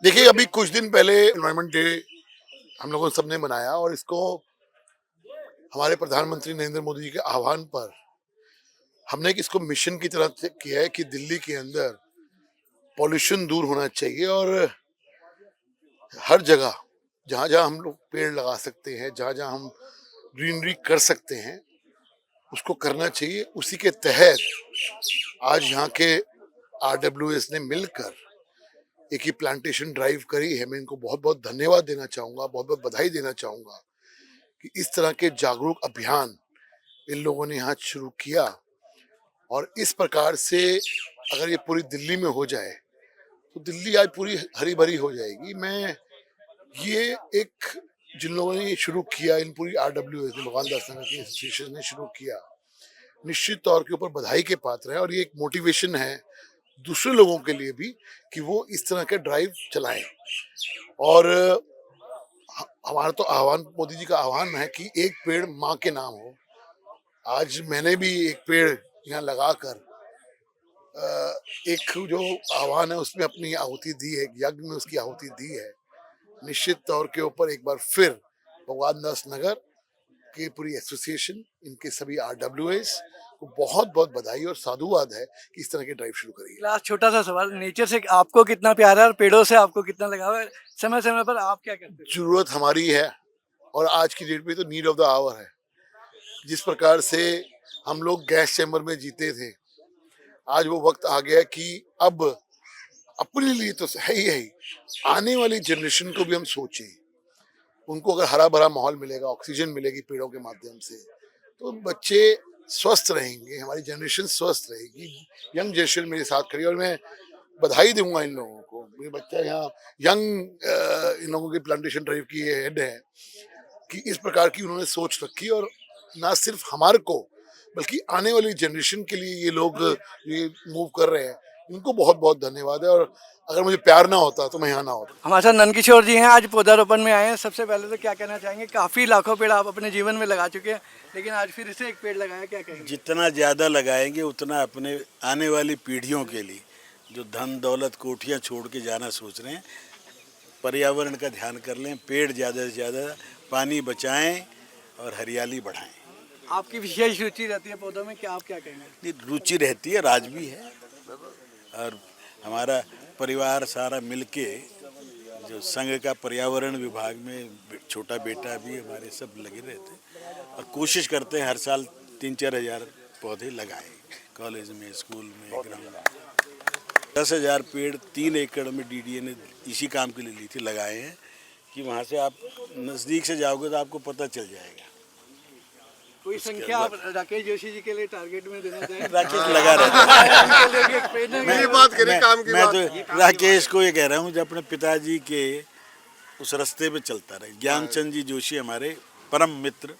देखिए, अभी कुछ दिन पहले एनवायरनमेंट डे हम लोगों सबने मनाया और इसको हमारे प्रधानमंत्री नरेंद्र मोदी जी के आह्वान पर हमने इसको मिशन की तरह से किया है कि दिल्ली के अंदर पॉल्यूशन दूर होना चाहिए और हर जगह जहाँ जहाँ हम लोग पेड़ लगा सकते हैं, जहाँ जहाँ हम ग्रीनरी कर सकते हैं, उसको करना चाहिए। उसी के तहत आज यहाँ के आरडब्ल्यूएस ने मिलकर एक ही प्लांटेशन ड्राइव करी है। मैं इनको बहुत बहुत धन्यवाद देना चाहूँगा, बहुत बहुत बधाई देना चाहूँगा कि इस तरह के जागरूक अभियान इन लोगों ने यहाँ शुरू किया। और इस प्रकार से अगर ये पूरी दिल्ली में हो जाए तो दिल्ली आज पूरी हरी भरी हो जाएगी। मैं ये एक जिन लोगों ने ये शुरू किया, इन पूरी आरडब्ल्यूएस ने, भगवान दास नगर की एसोसिएशन ने शुरू किया, निश्चित तौर के ऊपर बधाई के पात्र है। और ये एक मोटिवेशन है दूसरे लोगों के लिए भी कि वो इस तरह के ड्राइव चलाएं। और हमारा तो आह्वान, मोदी जी का आह्वान है कि एक पेड़ माँ के नाम हो। आज मैंने भी एक पेड़ यहाँ लगाकर एक जो आह्वान है उसमें अपनी आहुति दी है, एक यज्ञ में उसकी आहुति दी है। निश्चित तौर के ऊपर एक बार फिर भगवान दास नगर की पूरी एसोसिएशन, इनके सभी आरडब्ल्यूएस को बहुत बहुत बधाई और साधुवाद है कि इस तरह की ड्राइव शुरू करी है। लास्ट छोटा सा सवाल, नेचर से आपको कितना प्यार है और पेड़ों से आपको कितना लगाव है? समय समय पर आप क्या करते हैं? जरूरत हमारी है और आज की डेट में तो नीड ऑफ द आवर है। जिस प्रकार से हम लोग गैस चैम्बर में जीते थे, आज वो वक्त आ गया कि अब अपने लिए तो है ही, आने वाली जनरेशन को भी हम सोचें। उनको अगर हरा भरा माहौल मिलेगा, ऑक्सीजन मिलेगी पेड़ों के माध्यम से, तो बच्चे स्वस्थ रहेंगे, हमारी जनरेशन स्वस्थ रहेगी। यंग जनरेशन मेरे साथ खड़ी है और मैं बधाई दूंगा इन लोगों को। मेरे बच्चा यहाँ यंग इन लोगों की प्लांटेशन ड्राइव की हेड है कि इस प्रकार की उन्होंने सोच रखी। और ना सिर्फ हमारे को बल्कि आने वाली जनरेशन के लिए ये लोग ये मूव कर रहे हैं, इनको बहुत बहुत धन्यवाद है। और अगर मुझे प्यार ना होता तो मैं यहाँ ना होता। हमारे साथ नंदकिशोर जी हैं, आज पौधारोपण में आए हैं। सबसे पहले तो क्या कहना चाहेंगे? काफ़ी लाखों पेड़ आप अपने जीवन में लगा चुके हैं, लेकिन आज फिर से एक पेड़ लगाया, क्या कहेंगे? जितना ज़्यादा लगाएंगे उतना अपने आने वाली पीढ़ियों के लिए, जो धन दौलत कोठियाँ छोड़ के जाना सोच रहे हैं, पर्यावरण का ध्यान कर लें, पेड़ ज़्यादा से ज़्यादा, पानी बचाएं और हरियाली बढ़ाएं। आपकी विशेष रुचि रहती है पौधों में, क्या आप क्या कहेंगे? रुचि रहती है, राज भी है। और हमारा परिवार सारा मिलके, जो संघ का पर्यावरण विभाग में छोटा बेटा भी हमारे, सब लगे रहते हैं और कोशिश करते हैं हर साल 3-4 हज़ार पौधे लगाएं। कॉलेज में, स्कूल में, ग्राउंड में 10,000 पेड़ 3 एकड़ में डीडीए ने इसी काम के लिए ली थी, लगाए हैं कि वहाँ से आप नज़दीक से जाओगे तो आपको पता चल जाएगा। कोई संख्या आप राकेश जोशी जी के लिए टारगेट में देना चाहेंगे? राकेश लगा रहता है। मैं तो राकेश को ये कह रहा हूँ जो अपने पिताजी के उस रास्ते पे चलता रहे। ज्ञानचंद जी जोशी हमारे परम मित्र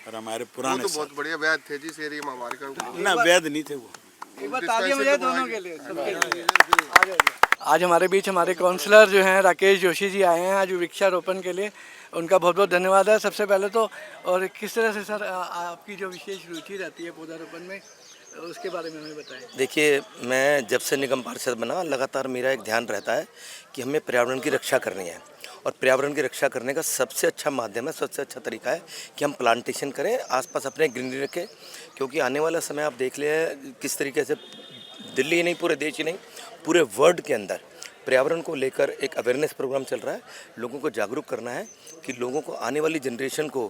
और हमारे पुराने, वो तो बहुत बढ़िया वैद थे जी, शेरी हमारे का ना वैद नहीं थे वो। एक बार तालियां बजाएं दोनों के लिए, सबके लिए। आज हमारे बीच हमारे काउंसलर जो हैं राकेश जोशी जी आए हैं आज वृक्षारोपण के लिए। उनका बहुत बहुत धन्यवाद है सबसे पहले तो। और किस तरह से सर आपकी जो विशेष रुचि रहती है पौधारोपण में, उसके बारे में हमें बताएं। देखिए, मैं जब से निगम पार्षद बना, लगातार मेरा एक ध्यान रहता है कि हमें पर्यावरण की रक्षा करनी है। और पर्यावरण की रक्षा करने का सबसे अच्छा माध्यम है, सबसे अच्छा तरीका है कि हम प्लांटेशन करें, आसपास अपने ग्रीनरी रखें। क्योंकि आने वाला समय आप देख लें किस तरीके से दिल्ली ही नहीं, पूरे देश ही नहीं, पूरे वर्ल्ड के अंदर पर्यावरण को लेकर एक अवेयरनेस प्रोग्राम चल रहा है। लोगों को जागरूक करना है कि लोगों को, आने वाली जनरेशन को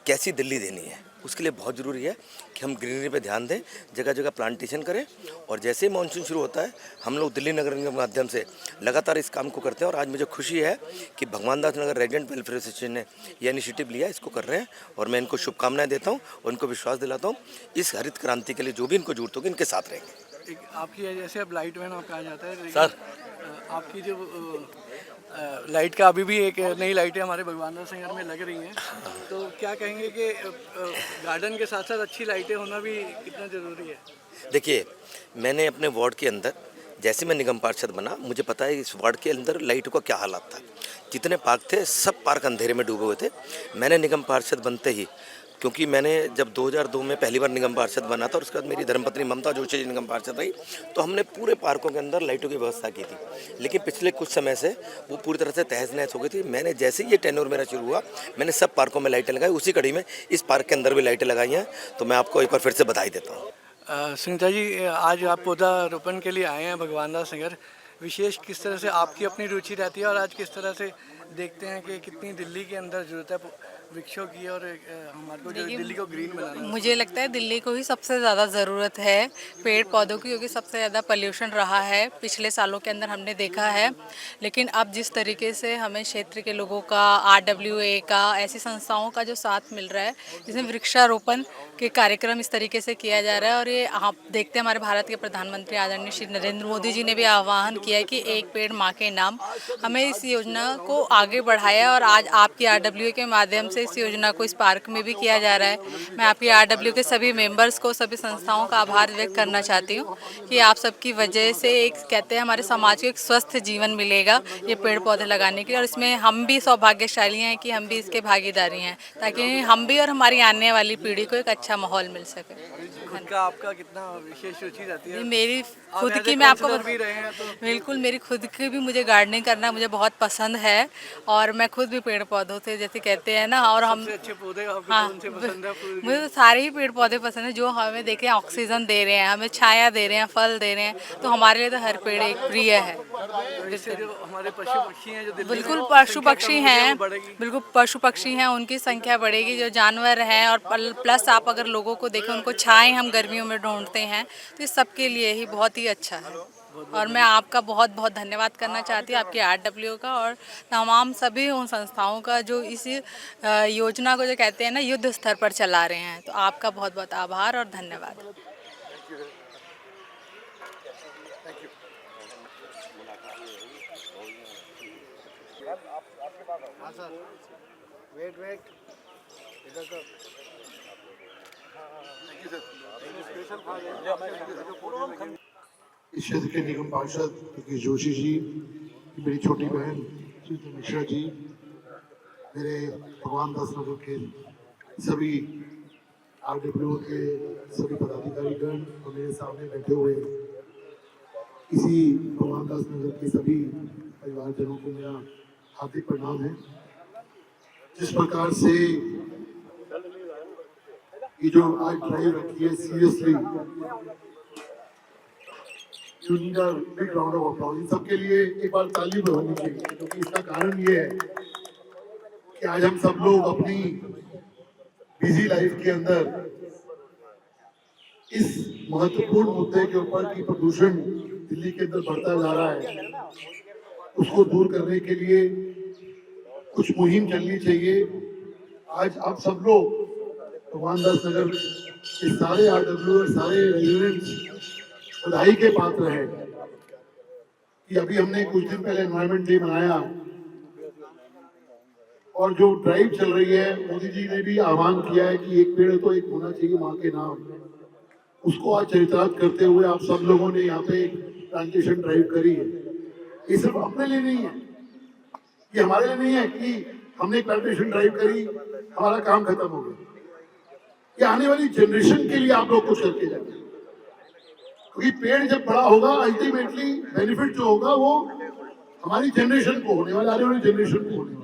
कैसी दिल्ली देनी है। उसके लिए बहुत ज़रूरी है कि हम ग्रीनरी पे ध्यान दें, जगह जगह प्लांटेशन करें। और जैसे ही मानसून शुरू होता है, हम लोग दिल्ली नगर निगम के माध्यम से लगातार इस काम को करते हैं। और आज मुझे खुशी है कि भगवान दास नगर रेजिडेंट वेलफेयर एसोसिएशन ने यह इनिशिएटिव लिया, इसको कर रहे हैं। और मैं इनको शुभकामनाएं देता हूँ और इनको विश्वास दिलाता हूँ इस हरित क्रांति के लिए जो भी इनको जरूरत होगी इनके साथ रहेंगे। आपकी जैसे अब लाइट मैन आप कहा जाता है सर, आपकी जो लाइट का अभी भी एक नई लाइटें हमारे भगवान दास नगर में लग रही हैं, तो क्या कहेंगे कि गार्डन के साथ साथ अच्छी लाइटें होना भी कितना ज़रूरी है? देखिए, मैंने अपने वार्ड के अंदर, जैसे मैं निगम पार्षद बना, मुझे पता है इस वार्ड के अंदर लाइटों का क्या हालात था। जितने पार्क थे सब पार्क अंधेरे में डूबे हुए थे। मैंने निगम पार्षद बनते ही क्योंकि मैंने जब 2002 में पहली बार निगम पार्षद बना था और उसके बाद मेरी धर्मपत्नी ममता जोशी जी निगम पार्षद रही, तो हमने पूरे पार्कों के अंदर लाइटों की व्यवस्था की थी। लेकिन पिछले कुछ समय से वो पूरी तरह से तहस नहस हो गई थी। मैंने जैसे ही ये टेन्योर मेरा शुरू हुआ, मैंने सब पार्कों में लाइटें लगाई, उसी कड़ी में इस पार्क के अंदर भी लाइटें लगाई हैं। तो मैं आपको एक बार फिर से बधाई देता हूँ। सुनीता जी, आज आप पौधारोपण के लिए आए हैं भगवान दास नगर। विशेष किस तरह से आपकी अपनी रुचि रहती है और आज किस तरह से देखते हैं कि कितनी दिल्ली के अंदर ज़रूरत है वृक्षों की और हमारे को जो दिल्ली को ग्रीन बनाना है? मुझे लगता है दिल्ली को ही सबसे ज़्यादा ज़रूरत है पेड़ पौधों की, क्योंकि सबसे ज़्यादा पोल्यूशन रहा है पिछले सालों के अंदर हमने देखा है। लेकिन अब जिस तरीके से हमें क्षेत्र के लोगों का, RWA का, ऐसी संस्थाओं का जो साथ मिल रहा है, जिसमें वृक्षारोपण के कार्यक्रम इस तरीके से किया जा रहा है। और ये आप देखते हैं हमारे भारत के प्रधानमंत्री आदरणीय श्री नरेंद्र मोदी जी ने भी आह्वान किया है कि एक पेड़ माँ के नाम। हमें इस योजना को आगे बढ़ाया और आज आपकी RWA के माध्यम से इस योजना को इस पार्क में भी किया जा रहा है। मैं आपकी RWA के सभी मेंबर्स को, सभी संस्थाओं का आभार व्यक्त करना चाहती हूँ कि आप सबकी वजह से एक कहते हैं हमारे समाज को एक स्वस्थ जीवन मिलेगा ये पेड़ पौधे लगाने के लिए। और इसमें हम भी सौभाग्यशाली हैं कि हम भी इसके भागीदारी हैं, ताकि हम भी और हमारी आने वाली पीढ़ी को एक अच्छा माहौल मिल सके। खुद का आपका कितना विशेष रुचि रहती है? मेरी आप खुद as की a मैं आपको counselor भी रहे हैं तो बिल्कुल, मेरी खुद की भी मुझे गार्डनिंग करना मुझे बहुत पसंद है। और मैं खुद भी पेड़ पौधों से, जैसे कहते हैं ना, और हम सबसे अच्छे पौधे आपको हाँ, कौन से पसंद है? फूल मुझे तो सारे ही पेड़ पौधे पसंद है जो हमें देखें ऑक्सीजन दे रहे हैं, हमें छाया दे रहे हैं, फल दे रहे हैं, तो हमारे लिए तो हर पेड़ एक प्रिय है। तो इससे जो हमारे पशु पक्षी हैं जो दिल्ली में बिल्कुल पशु संख्या पक्षी कम हो गई है, हैं, वो बढ़ेगी। बिल्कुल पशु पक्षी हैं, उनकी संख्या बढ़ेगी, जो जानवर हैं। और प्लस आप अगर लोगों को देखें, उनको छाएं हम गर्मियों में ढूंढते हैं, तो इस सब के लिए ही बहुत ही अच्छा है। और मैं आपका बहुत बहुत धन्यवाद करना चाहती हूँ, आपकी RWA का और तमाम सभी उन संस्थाओं का जो इस योजना को जो कहते हैं ना युद्ध स्तर पर चला रहे हैं। तो आपका बहुत बहुत आभार और धन्यवाद। इस क्षेत्र के निगम पार्षद योगेश जोशी जी, मेरी छोटी बहन श्रीमती मिश्रा जी, मेरे भगवान दास नगर के सभी RWA के सभी पदाधिकारीगण और मेरे सामने बैठे हुए इसी भगवान दास नगर के सभी परिवारजनों को मेरा हार्दिक प्रणाम है। जिस प्रकार से ये जो आज ड्राइव रखी है, seriously you need a big round of applause. इन सबके लिए एक बार ताली बजानी चाहिए, क्योंकि इसका कारण ये है कि आज हम सब लोग अपनी बिजी लाइफ के अंदर इस महत्वपूर्ण मुद्दे के ऊपर कि प्रदूषण दिल्ली के अंदर बढ़ता जा रहा है, उसको दूर करने के लिए कुछ मुहिम चलनी चाहिए। आज आप सब लोग भगवान दास नगर के सारे RWA और सारे रेजिडेंट्स बधाई के पात्र हैं कि अभी हमने कुछ दिन पहले एनवायरनमेंट डे मनाया और जो ड्राइव चल रही है, मोदी जी ने भी आह्वान किया है कि एक पेड़ तो एक होना चाहिए माँ के नाम। उसको आज चरितार्थ करते हुए आप सब लोगों ने यहाँ पे एक प्लांटेशन ड्राइव करी है। ये सिर्फ अपने लिए नहीं है, ये हमारे लिए नहीं है कि हमने एक प्लांटेशन ड्राइव करी, हमारा काम खत्म हो गया। ये आने वाली जनरेशन के लिए आप लोग कुछ करके जाएंगे, क्योंकि पेड़ जब बड़ा होगा, अल्टीमेटली बेनिफिट जो होगा वो हमारी जनरेशन को होने वाला, आने वाली जनरेशन को होने वाला।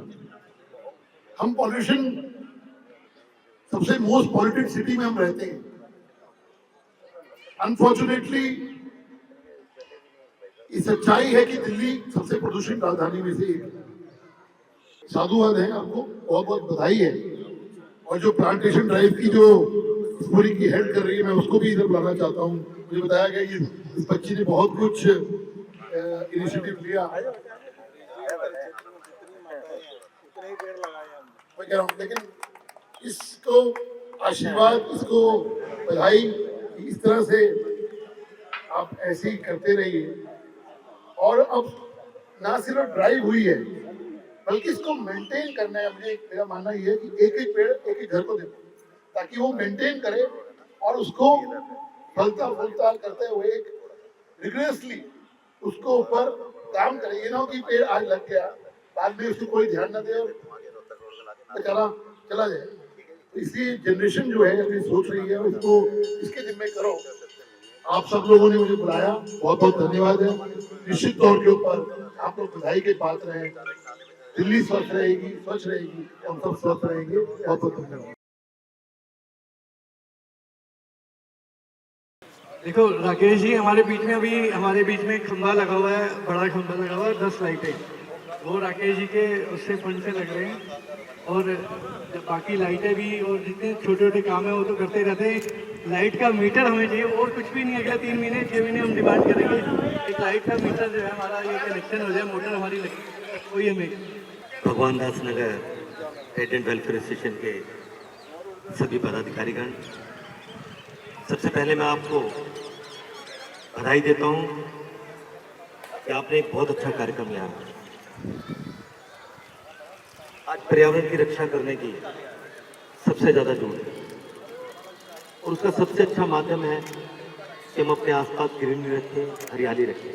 हम पॉल्यूशन, सबसे मोस्ट पॉल्यूटेड सिटी में हम रहते हैं। अनफॉर्चुनेटली ये सच्चाई है कि दिल्ली सबसे प्रदूषित राजधानी में से एक है। साधुवाद है, आपको बहुत बहुत बधाई है। और जो प्लांटेशन ड्राइव की जो इस पूरी की हेड कर रही है, मैं उसको भी इधर बुलाना चाहता हूँ। मुझे बताया गया कि इस बच्ची ने बहुत कुछ इनिशिएटिव लिया, मैं कह रहा हूँ, लेकिन इसको आशीर्वाद, इसको बधाई, इस तरह से आप ऐसे ही करते रहिए। और अब ना सिर्फ ड्राइव हुई है, बल्कि इसको मेंटेन करना है। मेरा मानना ये है कि एक एक पेड़ एक एक घर को देखो, ताकि वो मेंटेन करे और उसको फलता फूलता करते हुए एक रिग्रेसली उसको ऊपर काम करे। ये ना हो कि पेड़ आज लग गया, बाद में उसको कोई ध्यान न दे और बेचारा चला जाए। इसलिए जनरेशन जो है अभी सोच रही है उसको इसके जिम्मे करो। आप सब लोगों ने मुझे बुलाया, बहुत बहुत धन्यवाद है। निश्चित तौर के ऊपर आप लोग बधाई के पात्र हैं। दिल्ली स्वच्छ रहेगी, हम सब स्वस्थ रहेंगे। बहुत बहुत धन्यवाद। देखो राकेश जी, हमारे बीच में एक खंभा लगा हुआ है, बड़ा खंभा लगा हुआ है, 10 लाइटें, वो राकेश जी के उससे फंड से लग रहे हैं। और बाकी लाइटें भी और जितने छोटे छोटे काम है वो तो करते रहते हैं। लाइट का मीटर हमें चाहिए और कुछ भी नहीं। अगले 3 महीने 6 महीने हम डिमांड करेंगे एक लाइट का मीटर जो है हमारा ये कनेक्शन हो जाए, मोटर हमारी लगी कोई हमें। भगवान दास नगर रेजिडेंट वेलफेयर एसोसिएशन के सभी पदाधिकारीगण, सबसे पहले मैं आपको बधाई देता हूं कि आपने एक बहुत अच्छा कार्यक्रम लिया। आज पर्यावरण की रक्षा करने की सबसे ज्यादा जरूरत है और उसका सबसे अच्छा माध्यम है कि हम अपने आसपास ग्रीनरी रखें, हरियाली रखें।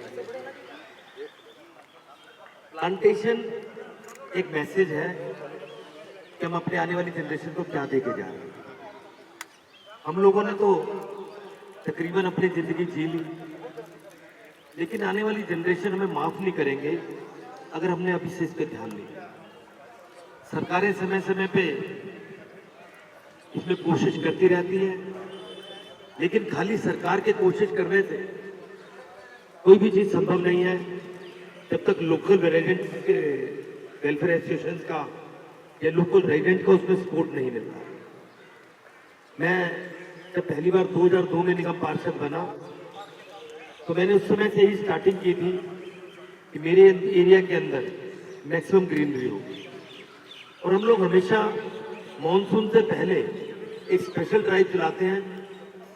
प्लांटेशन एक मैसेज है कि हम अपने आने वाली जनरेशन को क्या देके जा रहे हैं। हम लोगों ने तो तकरीबन अपनी जिंदगी जी ली, लेकिन आने वाली जनरेशन हमें माफ नहीं करेंगे अगर हमने अभी से इस पे ध्यान नहीं दिया। सरकारें समय समय पे इसमें कोशिश करती रहती है, लेकिन खाली सरकार के कोशिश करने से कोई भी चीज संभव नहीं है जब तक लोकल रेजिडेंट के वेलफेयर एसोसिएशन का या लोकल रेजिडेंट का उसमें सपोर्ट नहीं मिलता। मैं जब पहली बार 2002 में निगम पार्षद बना तो मैंने उस समय से ही स्टार्टिंग की थी कि मेरे एरिया के अंदर मैक्सिमम ग्रीनरी होगी। और हम लोग हमेशा मॉनसून से पहले एक स्पेशल ड्राइव चलाते हैं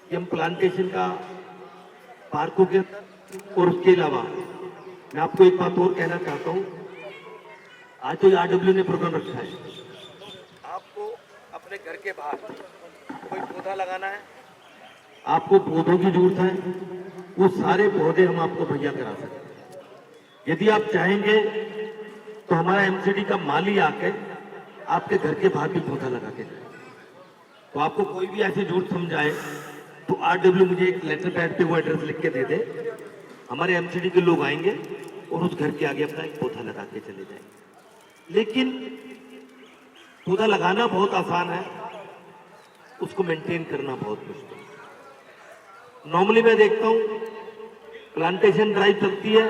कि हम प्लांटेशन का पार्कों के, और उसके अलावा मैं आपको एक बात और कहना चाहता हूँ। आज तो RW ने प्रोग्राम रखा है, आपको अपने घर के बाहर कोई पौधा लगाना है, आपको पौधों की जरूरत है, वो सारे पौधे हम आपको मुहैया करा सकते हैं। यदि आप चाहेंगे तो हमारा MCD का माली आके आपके घर के बाहर भी पौधा लगा के जाए। तो आपको कोई भी ऐसी जरूरत समझाए तो RW मुझे एक लेटर पैड पे वो एड्रेस लिख के दे दे, हमारे MCD के लोग आएंगे और उस घर के आगे अपना एक पौधा लगा के चले जाएंगे। लेकिन पौधा लगाना बहुत आसान है, उसको मेंटेन करना बहुत मुश्किल है। नॉर्मली मैं देखता हूँ प्लांटेशन ड्राइव चलती है,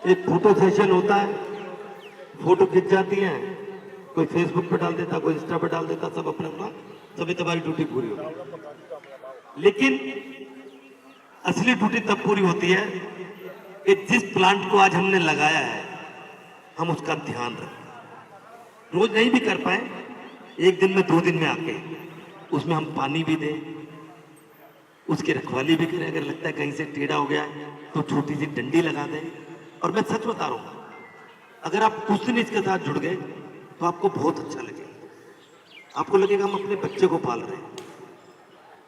एक फोटो सेशन होता है, फोटो खिंच जाती हैं, कोई फेसबुक पे डाल देता, कोई इंस्टा पे डाल देता, सब अपना अपना, सभी तुम्हारी ड्यूटी पूरी होगी। लेकिन असली ड्यूटी तब पूरी होती है कि जिस प्लांट को आज हमने लगाया है हम उसका ध्यान रखें। रोज नहीं भी कर पाए, एक दिन में 2 दिन में आके उसमें हम पानी भी दें, उसकी रखवाली भी करें। अगर लगता है कहीं से टेढ़ा हो गया तो छोटी सी डंडी लगा दें। और मैं सच बता रहा हूँ, अगर आप कुछ दिन इसके साथ जुड़ गए तो आपको बहुत अच्छा लगेगा। आपको लगेगा हम अपने बच्चे को पाल रहे हैं।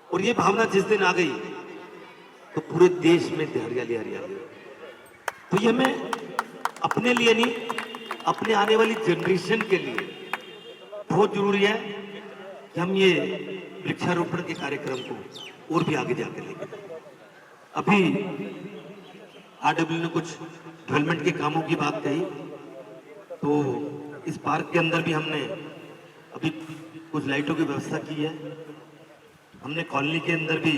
और ये भावना जिस दिन आ गई तो पूरे देश में हरियाली हरियाली। तो ये हमें अपने लिए नहीं, अपने आने वाली जनरेशन के लिए बहुत जरूरी है कि हम ये वृक्षारोपण के कार्यक्रम को और भी आगे जाकर लेंगे। अभी RW ने कुछ डेवलपमेंट के कामों की बात कही, तो इस पार्क के अंदर भी हमने अभी कुछ लाइटों की व्यवस्था की है। हमने कॉलोनी के अंदर भी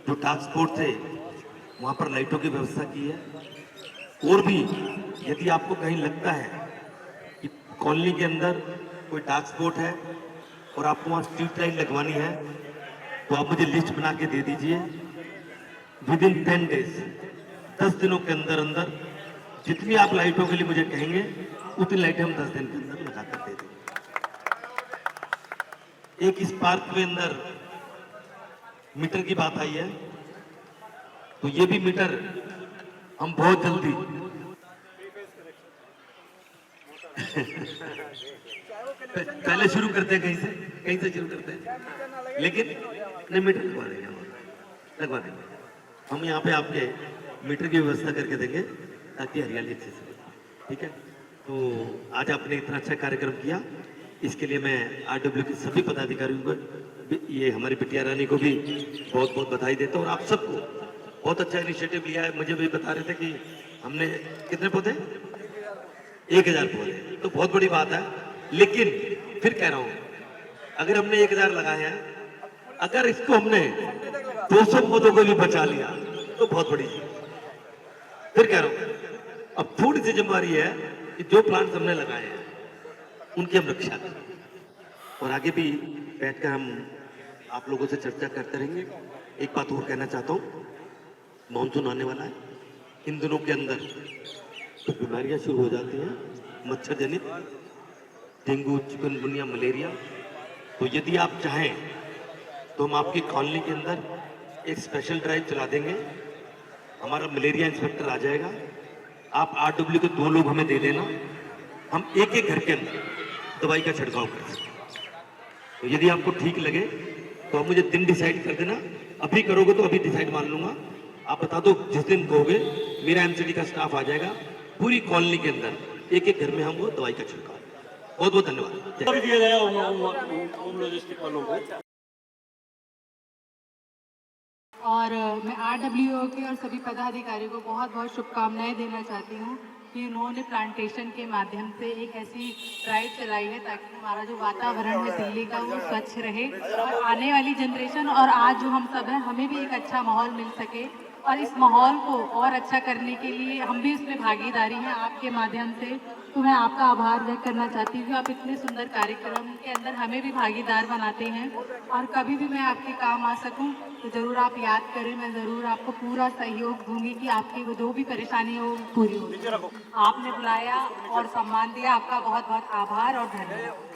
जो टास्क फोर्स थे वहाँ पर लाइटों की व्यवस्था की है। और भी यदि आपको कहीं लगता है कि कॉलोनी के अंदर कोई डार्क स्पॉट है और आपको वहाँ स्ट्रीट लाइट लगवानी है तो आप मुझे लिस्ट बना के दे दीजिए। विदिन 10 डेज, 10 दिनों के अंदर अंदर जितनी आप लाइटों के लिए मुझे कहेंगे उतनी लाइटें हम 10 दिन के अंदर लगा कर दे देंगे। एक इस पार्क के अंदर मीटर की बात आई है, तो ये भी मीटर हम बहुत जल्दी पहले शुरू करते हैं, कहीं से शुरू करते हैं, लेकिन नहीं मीटर लगवा देंगे हम यहाँ पे आपके मीटर की व्यवस्था करके देंगे ताकि हरियाली अच्छे से। ठीक है, तो आज आपने इतना अच्छा कार्यक्रम किया, इसके लिए मैं आरडब्ल्यू के सभी पदाधिकारियों को, ये हमारी बिटिया रानी को भी बहुत बहुत बधाई देता हूँ, और आप सबको बहुत अच्छा इनिशिएटिव लिया है। मुझे भी बता रहे थे कि हमने कितने पौधे, 1000 पौधे, तो बहुत बड़ी बात है। लेकिन फिर कह रहा हूँ, अगर हमने 1000 लगाए हैं, अगर इसको हमने 200 पौधों को भी बचा लिया तो बहुत बड़ी चीज। फिर कह रहा हूँ, अब थोड़ी सी जिम्मेदारी है कि जो प्लांट्स हमने लगाए हैं उनकी हम रक्षा करें, और आगे भी बैठकर हम आप लोगों से चर्चा करते रहेंगे। एक बात और कहना चाहता हूँ, मानसून आने वाला है, इन दिनों के अंदर तो बीमारियां शुरू हो जाती हैं, मच्छर जनित, डेंगू, चिकनगुनिया, मलेरिया। तो यदि आप चाहें तो हम आपकी कॉलोनी के अंदर एक स्पेशल ड्राइव चला देंगे। हमारा मलेरिया इंस्पेक्टर आ जाएगा, आप आरडब्ल्यू के 2 लोग हमें दे देना, हम एक एक घर के अंदर दवाई का छिड़काव कर सकते हैं। तो यदि आपको ठीक लगे तो आप मुझे दिन डिसाइड कर देना, अभी करोगे तो अभी डिसाइड मान लूंगा। आप बता दो जिस दिन कहोगे, मेरा एमसीडी का स्टाफ आ जाएगा, पूरी कॉलोनी के अंदर एक एक घर में हम वो दवाई का छिड़काव। बहुत बहुत धन्यवाद। दिया गया उन लॉजिस्टिक वालों को। और मैं आरडब्ल्यूओ के और सभी पदाधिकारियों को बहुत बहुत शुभकामनाएं देना चाहती हूँ कि उन्होंने प्लांटेशन के माध्यम से एक ऐसी ड्राइव चलाई है ताकि हमारा जो वातावरण है दिल्ली का वो स्वच्छ रहे, और आने वाली जनरेशन और आज जो हम सब हैं हमें भी एक अच्छा माहौल मिल सके। और इस माहौल को और अच्छा करने के लिए हम भी इसमें भागीदारी हैं आपके माध्यम से। तो मैं आपका आभार व्यक्त करना चाहती हूँ कि आप इतने सुंदर कार्यक्रम के अंदर हमें भी भागीदार बनाते हैं, और कभी भी मैं आपके काम आ सकूं तो ज़रूर आप याद करें, मैं ज़रूर आपको पूरा सहयोग दूंगी कि आपकी वो जो भी परेशानी हो पूरी हो। आपने बुलाया और सम्मान दिया, आपका बहुत बहुत आभार और धन्यवाद।